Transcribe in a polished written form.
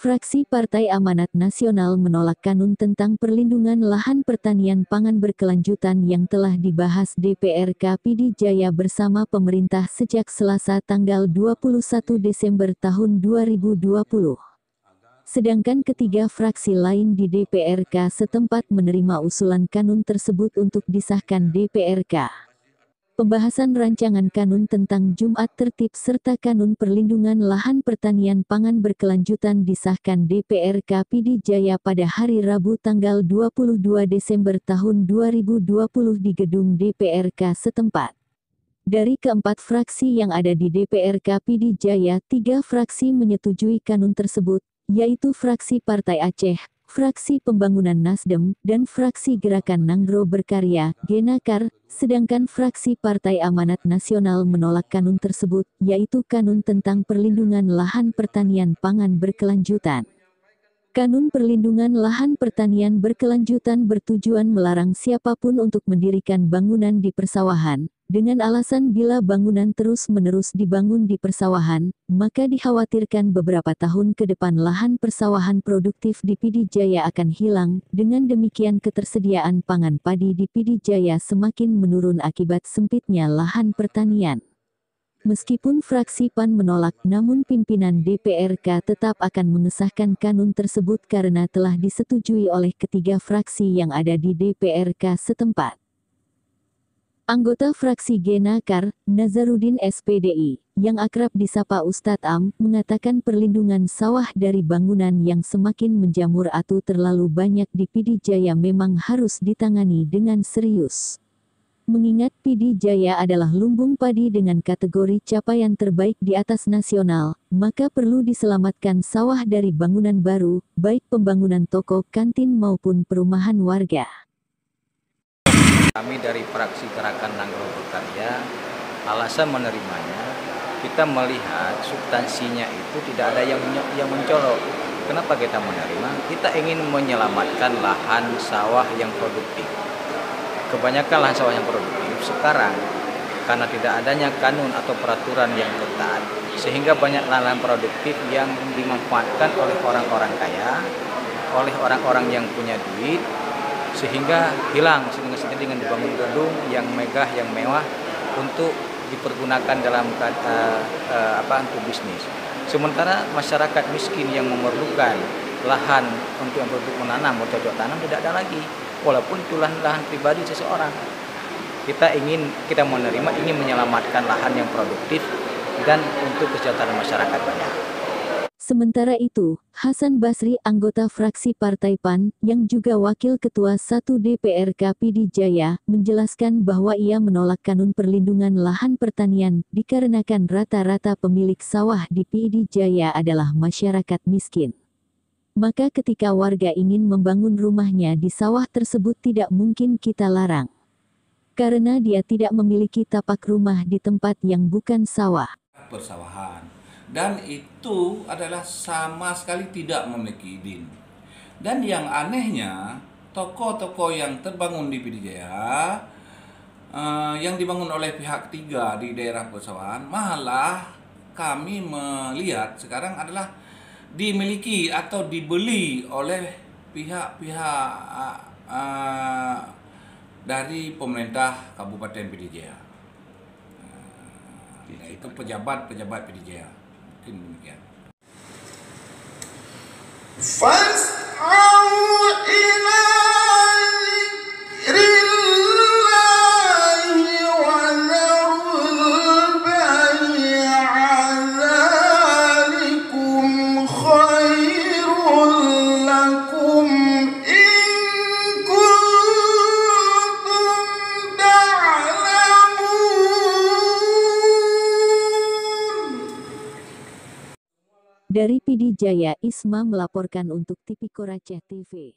Fraksi Partai Amanat Nasional menolak Kanun tentang perlindungan lahan pertanian pangan berkelanjutan yang telah dibahas DPRK PD Jaya bersama pemerintah sejak Selasa tanggal 21 Desember tahun 2020. Sedangkan ketiga fraksi lain di DPRK setempat menerima usulan Kanun tersebut untuk disahkan DPRK. Pembahasan rancangan Kanun tentang Jumat Tertib serta Kanun Perlindungan Lahan Pertanian Pangan Berkelanjutan disahkan DPRK PD Jaya pada hari Rabu tanggal 22 Desember tahun 2020 di gedung DPRK setempat. Dari keempat fraksi yang ada di DPRK PD Jaya, 3 fraksi menyetujui Kanun tersebut, yaitu fraksi Partai Aceh, Fraksi Pembangunan Nasdem, dan Fraksi Gerakan Nanggro Berkarya, Genakar, sedangkan Fraksi Partai Amanat Nasional menolak Kanun tersebut, yaitu Kanun tentang Perlindungan Lahan Pertanian Pangan Berkelanjutan. Kanun Perlindungan Lahan Pertanian Berkelanjutan bertujuan melarang siapapun untuk mendirikan bangunan di persawahan, dengan alasan bila bangunan terus-menerus dibangun di persawahan, maka dikhawatirkan beberapa tahun ke depan lahan persawahan produktif di PD Jaya akan hilang, dengan demikian ketersediaan pangan padi di PD Jaya semakin menurun akibat sempitnya lahan pertanian. Meskipun fraksi PAN menolak, namun pimpinan DPRK tetap akan mengesahkan Kanun tersebut karena telah disetujui oleh ketiga fraksi yang ada di DPRK setempat. Anggota fraksi Genakar, Nazarudin SPDI, yang akrab disapa Ustadz Am, mengatakan perlindungan sawah dari bangunan yang semakin menjamur atau terlalu banyak di PD Jaya memang harus ditangani dengan serius. Mengingat PD Jaya adalah lumbung padi dengan kategori capaian terbaik di atas nasional, maka perlu diselamatkan sawah dari bangunan baru, baik pembangunan toko, kantin maupun perumahan warga. Kami dari fraksi Gerakan Nanggro Berkarya, alasan menerimanya, kita melihat substansinya itu tidak ada yang mencolok. Kenapa kita menerima? Kita ingin menyelamatkan lahan sawah yang produktif. Kebanyakan lahan sawah yang produktif sekarang karena tidak adanya kanun atau peraturan yang ketat, sehingga banyak lahan produktif yang dimanfaatkan oleh orang-orang kaya, oleh orang-orang yang punya duit, sehingga hilang dengan dibangun gedung yang megah, yang mewah untuk dipergunakan dalam untuk bisnis. Sementara masyarakat miskin yang memerlukan lahan untuk menanam, bercocok tanam tidak ada lagi. Walaupun itu lahan pribadi seseorang, kita menerima, ingin menyelamatkan lahan yang produktif dan untuk kesejahteraan masyarakat banyak. Sementara itu, Hasan Basri, anggota fraksi Partai PAN, yang juga Wakil Ketua 1 DPRK PD Jaya, menjelaskan bahwa ia menolak Kanun Perlindungan Lahan Pertanian, dikarenakan rata-rata pemilik sawah di PD Jaya adalah masyarakat miskin. Maka ketika warga ingin membangun rumahnya di sawah tersebut tidak mungkin kita larang. Karena dia tidak memiliki tapak rumah di tempat yang bukan sawah. Persawahan. Dan itu adalah sama sekali tidak memiliki izin. Dan yang anehnya, toko-toko yang terbangun di PD Jaya, yang dibangun oleh pihak ketiga di daerah persawahan, malah kami melihat sekarang adalah dimiliki atau dibeli oleh pihak-pihak dari pemerintah Kabupaten PD Jaya. Itu pejabat PD Jaya. Mungkin demikian. Dari PD Jaya, Isma melaporkan untuk Tipikor Aceh TV.